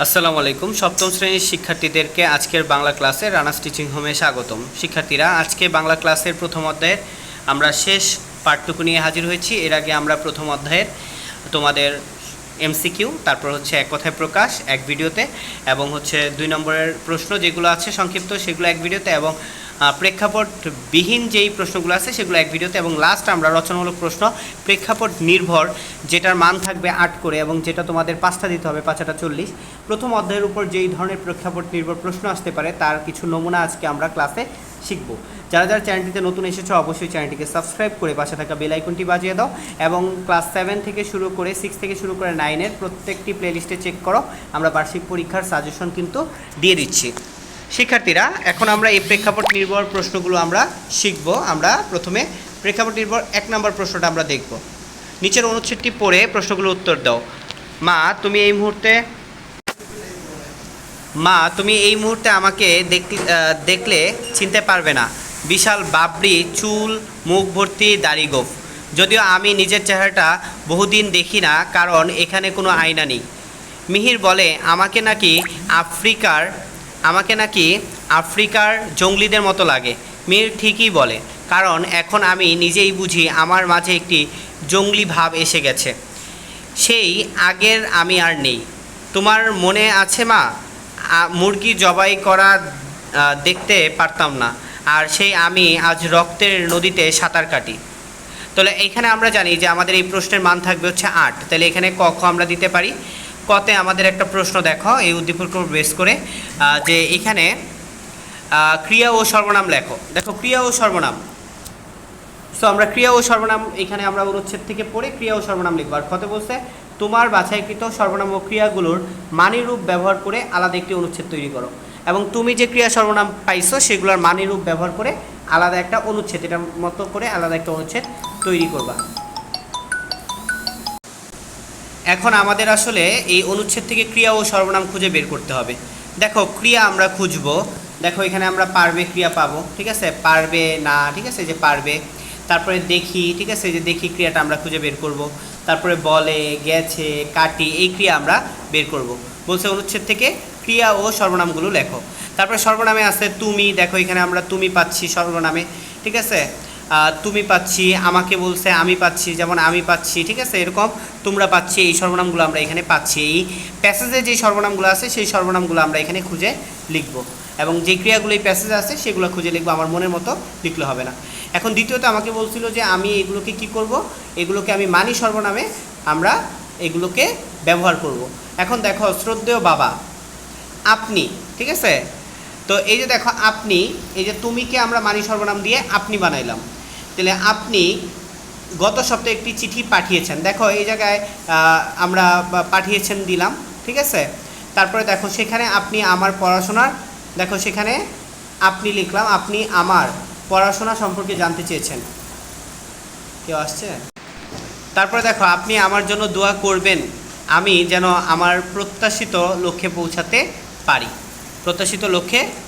আসসালামু আলাইকুম। সপ্তম শ্রেণীর শিক্ষার্থীদেরকে আজকের বাংলা ক্লাসে রানাস টিচিং হোমে স্বাগতম। শিক্ষার্থীরা, আজকে বাংলা ক্লাসের প্রথম অধ্যায়ের আমরা শেষ পাঠটুকু নিয়ে হাজির হয়েছি। এর আগে আমরা প্রথম অধ্যায়ের তোমাদের এমসিকিউ, তারপর হচ্ছে এক কথায় প্রকাশ এক ভিডিওতে, এবং হচ্ছে 2 নম্বরের প্রশ্ন যেগুলো আছে সংক্ষিপ্ত সেগুলো এক ভিডিওতে, এবং প্রেক্ষাপটবিহীন যেই প্রশ্নগুলো আছে সেগুলো এক ভিডিওতে, এবং লাস্ট আমরা রচনামূলক প্রশ্ন প্রেক্ষাপট নির্ভর যেটার মান থাকবে 8 করে, এবং যেটা তোমাদের 5টা দিতে হবে, 5টা 40। প্রথম অধ্যায়ের উপর যেই ধরনের প্রেক্ষাপট নির্ভর প্রশ্ন আসতে পারে তার কিছু নমুনা আজকে আমরা ক্লাসে শিখব। যারা যারা চ্যানেলটিতে নতুন এসেছো অবশ্যই চ্যানেলটিকে সাবস্ক্রাইব করে পাশে থাকা বেল আইকনটি বাজিয়ে দাও, এবং ক্লাস 7 থেকে শুরু করে 6 থেকে শুরু করে 9-এর প্রত্যেকটি প্লেলিস্টে চেক করো। আমরা বার্ষিক পরীক্ষার সাজেশন কিন্তু দিয়ে দিচ্ছি। শিক্ষার্থীরা, এখন আমরা এই প্রেক্ষাপট নির্ভর প্রশ্নগুলো আমরা শিখব। আমরা প্রথমে প্রেক্ষাপট নির্ভর 1 নম্বর প্রশ্নটা আমরা দেখব। নিচের অনুচ্ছেদটি পড়ে প্রশ্নগুলোর উত্তর দাও। মা তুমি এই মুহূর্তে আমাকে দেখলে চিনতে পারবে না। বিশাল বাবরি চুল, মুখ ভর্তি দাড়ি গোঁফ। যদিও আমি নিজের চেহারাটা বহুদিন দেখি না, কারণ এখানে কোনো আয়না নেই। মিহির বলে আমাকে নাকি আফ্রিকার জঙ্গলিদের মতো লাগে। মিহির ঠিকই বলে, কারণ এখন আমি নিজেই বুঝি আমার মাঝে একটি জঙ্গলি ভাব এসে গেছে। সেই আগের আমি আর নেই। তোমার মনে আছে মা, মুরগি জবাই করা দেখতে পারতাম না, আর সেই আমি আজ রক্তের নদীতে সাঁতার কাটি। তাহলে এখানে আমরা জানি যে আমাদের এই প্রশ্নের মান থাকবে হচ্ছে 8। তাহলে এখানে ক খ আমরা দিতে পারি। কতে আমাদের একটা প্রশ্ন দেখো, এই উদ্দীপক বেস করে যে এখানে ক্রিয়া ও সর্বনাম লেখো। দেখো ক্রিয়া ও সর্বনাম, সো আমরা ক্রিয়া ও সর্বনাম এখানে আমরা অনুচ্ছেদ থেকে পড়ে ক্রিয়া ও সর্বনাম লিখব। আর কতে বলছে তোমার বাছাইকৃত সর্বনাম ও ক্রিয়াগুলোর মানি রূপ ব্যবহার করে আলাদা একটি অনুচ্ছেদ তৈরি করো, এবং তুমি যে ক্রিয়া সর্বনাম পাইছো সেগুলোর মানি রূপ ব্যবহার করে আলাদা একটা অনুচ্ছেদ, এটার মতো করে আলাদা একটা অনুচ্ছেদ তৈরি করবা। এখন আমাদের আসলে এই অনুচ্ছেদ থেকে ক্রিয়া ও সর্বনাম খুঁজে বের করতে হবে। দেখো ক্রিয়া আমরা খুঁজবো। দেখো এখানে আমরা পারবে ক্রিয়া পাবো, ঠিক আছে, পারবে না, ঠিক আছে, যে পারবে। তারপরে দেখি, ঠিক আছে, যে দেখি ক্রিয়াটা আমরা খুঁজে বের করব। তারপরে বলে, গেছে, কাটি, এই ক্রিয়া আমরা বের করব। বলছে অনুচ্ছেদ থেকে ক্রিয়া ও সর্বনামগুলো লেখো। তারপরে সর্বনামে আছে তুমি। দেখো এখানে আমরা তুমি পাচ্ছি সর্বনামে, ঠিক আছে, তুমি পাচ্ছি, আমাকে বলছে আমি পাচ্ছি, যেমন আমি পাচ্ছি, ঠিক আছে, এরকম তোমরা পাচ্ছি, এই সর্বনামগুলো আমরা এখানে পাচ্ছি। এই প্যাসেজে যেই সর্বনামগুলো আছে সেই সর্বনামগুলো আমরা এখানে খুঁজে লিখব, এবং যে ক্রিয়াগুলো এই প্যাসেজে আছে সেগুলো খুঁজে লিখবো। আমার মনের মতো লিখলে হবে না। এখন দ্বিতীয়ত আমাকে বলছিল যে আমি এগুলোকে কি করব, এগুলোকে আমি মানি সর্বনামে আমরা এগুলোকে ব্যবহার করব। এখন দেখো শ্রদ্ধেয় বাবা, আপনি, ঠিক আছে, তো এই যে দেখো আপনি, এই যে তুমিকে আমরা মানি সর্বনাম দিয়ে আপনি বানাইলাম। তাহলে আপনি গত সপ্তাহে একটি চিঠি পাঠিয়েছেন। দেখো এই জায়গায় আমরা পাঠিয়েছেন দিলাম, ঠিক আছে। তারপরে দেখো সেখানে আপনি আমার পড়াশোনার, দেখো সেখানে আপনি লিখলাম, আপনি আমার পড়াশোনা সম্পর্কে জানতে চেয়েছেন। কেউ আসছে? তারপরে দেখো আপনি আমার জন্য দোয়া করবেন, আমি যেন আমার প্রত্যাশিত লক্ষ্যে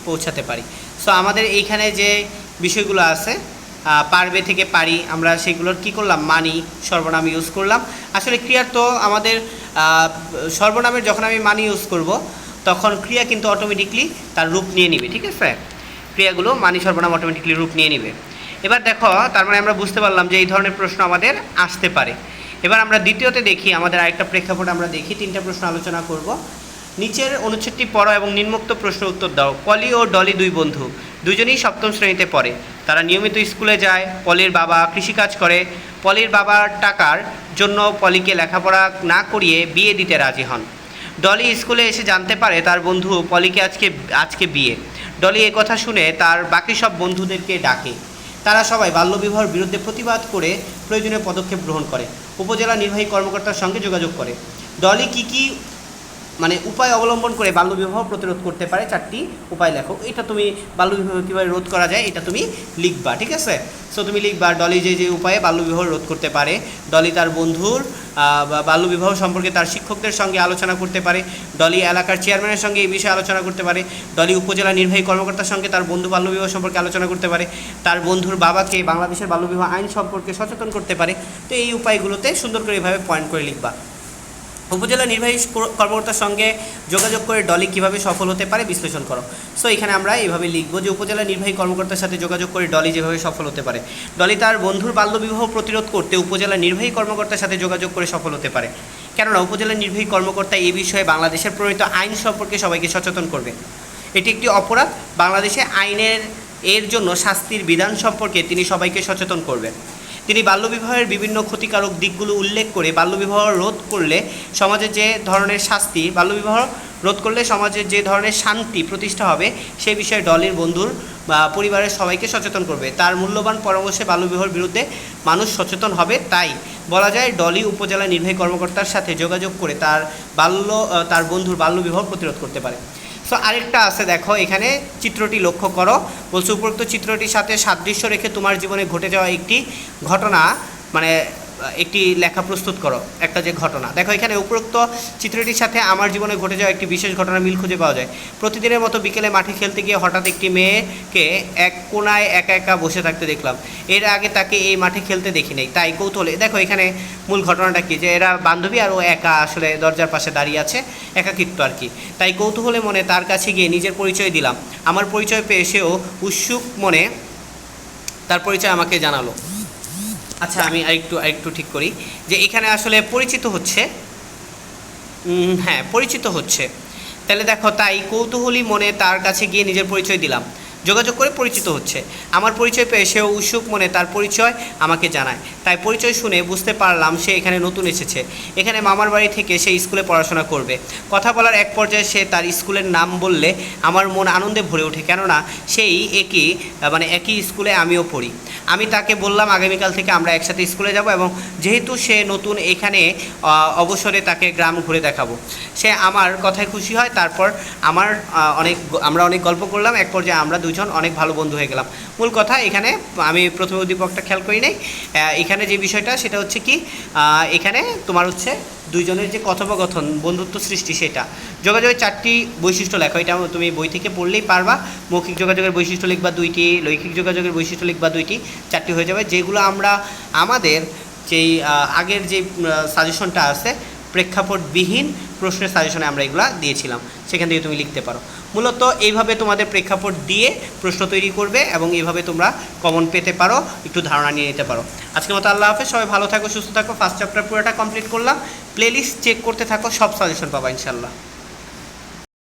পৌঁছাতে পারি। সো আমাদের এইখানে যে বিষয়গুলো আছে, পারবে থেকে পারি, আমরা সেগুলোর কি করলাম, মানি সর্বনাম ইউজ করলাম। আসলে ক্রিয়ার তো আমাদের সর্বনামের যখন আমি মানি ইউজ করব তখন ক্রিয়া কিন্তু অটোমেটিকলি তার রূপ নিয়ে নিবে, ঠিক আছে, ক্রিয়াগুলো মানি সর্বনাম অটোমেটিকলি রূপ নিয়ে নিবে। এবার দেখো তার মানে আমরা বুঝতে পারলাম যে এই ধরনের প্রশ্ন আমাদের আসতে পারে। এবার আমরা দ্বিতীয়তে দেখি, আমাদের আরেকটা প্রেক্ষাপট আমরা দেখি, 3টা প্রশ্ন আলোচনা করব। নিচের অনুচ্ছেদটি পড়ো এবং নিম্নোক্ত প্রশ্ন উত্তর দাও। পলি ও ডলি 2 বন্ধু, দুজনেই 7ম শ্রেণীতে পড়ে। তারা নিয়মিত স্কুলে যায়। পলির বাবা কৃষিকাজ করে। পলির বাবার টাকার জন্য পলিকে লেখাপড়া না করিয়ে বিয়ে দিতে রাজি হন। ডলি স্কুলে এসে জানতে পারে তার বন্ধু পলিকে আজকে বিয়ে। ডলি কথা শুনে তার বাকি সব বন্ধুদেরকে ডাকে। তারা সবাই বাল্যবিবাহের বিরুদ্ধে প্রতিবাদ করে প্রয়োজনীয় পদক্ষেপ গ্রহণ করে। উপজেলা নির্বাহী কর্মকর্তার সঙ্গে যোগাযোগ করে। ডলি কি উপায় অবলম্বন করে বাল্যবিবাহ প্রতিরোধ করতে পারে? 4টি উপায় লেখো। এটা তুমি বাল্যবিবাহ কীভাবে রোধ করা যায় এটা তুমি লিখবা, ঠিক আছে। সো তুমি লিখবা ডলি যে উপায়ে বাল্যবিবাহ রোধ করতে পারে। ডলি তার বন্ধুর বাল্যবিবাহ সম্পর্কে তার শিক্ষকদের সঙ্গে আলোচনা করতে পারে। ডলি এলাকার চেয়ারম্যানের সঙ্গে এই বিষয়ে আলোচনা করতে পারে। ডলি উপজেলা নির্বাহী কর্মকর্তার সঙ্গে তার বন্ধু বাল্যবিবাহ সম্পর্কে আলোচনা করতে পারে। তার বন্ধুর বাবাকে বাংলাদেশের বাল্যবিবাহ আইন সম্পর্কে সচেতন করতে পারে। তো এই উপায়গুলোতে সুন্দর করে এভাবে পয়েন্ট করে লিখবা। উপজেলা নির্বাহী কর্মকর্তার সঙ্গে যোগাযোগ করে ডলি কিভাবে সফল হতে পারে বিশ্লেষণ করো। সো এখানে আমরা এইভাবে লিখবো যে উপজেলা নির্বাহী কর্মকর্তার সাথে যোগাযোগ করে ডলি যেভাবে সফল হতে পারে। ডলি তার বন্ধুর বাল্যবিবাহ প্রতিরোধ করতে উপজেলা নির্বাহী কর্মকর্তার সাথে যোগাযোগ করে সফল হতে পারে, কেননা উপজেলা নির্বাহী কর্মকর্তা এই বিষয়ে বাংলাদেশের প্রণীত আইন সম্পর্কে সবাইকে সচেতন করবে। এটি একটি অপরাধ, বাংলাদেশে আইনের এর জন্য শাস্তির বিধান সম্পর্কে তিনি সবাইকে সচেতন করবেন। তিনি বাল্যবিবাহের বিভিন্ন ক্ষতিকারক দিকগুলো উল্লেখ করে বাল্যবিবাহ রোধ করলে সমাজে যে ধরনের শাস্তি, বাল্যবিবাহ রোধ করলে সমাজের যে ধরনের শান্তি প্রতিষ্ঠা হবে সে বিষয়ে ডলির বন্ধুর বা পরিবারের সবাইকে সচেতন করবে। তার মূল্যবান পরামর্শে বাল্যবিবাহের বিরুদ্ধে মানুষ সচেতন হবে। তাই বলা যায় ডলি উপজেলা নির্বাহী কর্মকর্তার সাথে যোগাযোগ করে তার বন্ধুর বাল্যবিবাহ প্রতিরোধ করতে পারে। সো আরেকটা আছে, দেখো এখানে চিত্রটি লক্ষ্য করো। বলছে উপরোক্ত চিত্রটির সাথে সাদৃশ্য রেখে তোমার জীবনে ঘটে যাওয়া একটি ঘটনা, মানে একটি লেখা প্রস্তুত করো। একটা যে ঘটনা, দেখো এখানে উপরোক্ত চিত্রটির সাথে আমার জীবনে ঘটে যাওয়া একটি বিশেষ ঘটনা মিল খুঁজে পাওয়া যায়। প্রতিদিনের মতো বিকেলে মাঠে খেলতে গিয়ে হঠাৎ একটি মেয়েকে এক কোনায় একা একা বসে থাকতে দেখলাম। এর আগে তাকে এই মাঠে খেলতে দেখি নাই, তাই কৌতূহলে, দেখো এখানে মূল ঘটনাটা কি, যে এরা বান্ধবী আর ও একা আসলে দরজার পাশে দাঁড়িয়ে আছে, একাকিত্ব আর কি। তাই কৌতূহলে মনে তার কাছে গিয়ে নিজের পরিচয় দিলাম। আমার পরিচয় পেয়ে সেও উৎসুক মনে তার পরিচয় আমাকে জানালো। আচ্ছা, আমি আরেকটু ঠিক করি যে এখানে আসলে পরিচিত হচ্ছে, হ্যাঁ পরিচিত হচ্ছে। তাহলে দেখো, তাই কৌতূহলী মনে তার কাছে গিয়ে নিজের পরিচয় দিলাম, যোগাযোগ করে পরিচিত হচ্ছে। আমার পরিচয় পেয়ে সেও উৎসুক মনে তার পরিচয় আমাকে জানায়। তাই পরিচয় শুনে বুঝতে পারলাম সে এখানে নতুন এসেছে। এখানে মামার বাড়ি থেকে সে স্কুলে পড়াশোনা করবে। কথা বলার এক পর্যায়ে সে তার স্কুলের নাম বললে আমার মন আনন্দে ভরে ওঠে, কেননা সেই একই স্কুলে আমিও পড়ি। আমি তাকে বললাম আগামীকাল থেকে আমরা একসাথে স্কুলে যাব, এবং যেহেতু সে নতুন এখানে অবসরে তাকে গ্রাম ঘুরে দেখাবো। সে আমার কথায় খুশি হয়। তারপর আমরা অনেক গল্প করলাম। এক পর্যায়ে আমরা দুজন অনেক ভালো বন্ধু হয়ে গেলাম। মূল কথা এখানে আমি প্রথমে উদ্দীপকটা খেয়াল করি নাই। এখানে যে বিষয়টা সেটা হচ্ছে কি, এখানে তোমার হচ্ছে দুইজনের যে কথোপকথন, বন্ধুত্ব সৃষ্টি, সেটা যোগাযোগের 4টি বৈশিষ্ট্য লেখো। এটা তুমি বই থেকে পড়লেই পারবা। মৌখিক যোগাযোগের বৈশিষ্ট্য লিখবা 2টি, লৈখিক যোগাযোগের বৈশিষ্ট্য লিখবা 2টি, 4টি হয়ে যাবে। যেগুলো আমরা আমাদের যেই আগের যে সাজেশনটা আছে, প্রেক্ষাপটবিহীন প্রশ্নের সাজেশনে আমরা এগুলো দিয়েছিলাম, সেখান থেকে তুমি লিখতে পারো। মূলত এইভাবে তোমাদের প্রেক্ষাপট দিয়ে প্রশ্ন তৈরি করবে, এবং এইভাবে তোমরা কমন পেতে পারো, একটু ধারণা নিয়ে নিতে পারো। আজকের মতো আল্লাহ হাফেজ, সবাই ভালো থাকো, সুস্থ থাকো। ফার্স্ট চ্যাপ্টার পুরোটা কমপ্লিট করলাম। প্লেলিস্ট চেক করতে থাকো, সব সাজেশন পাবা ইনশাল্লাহ।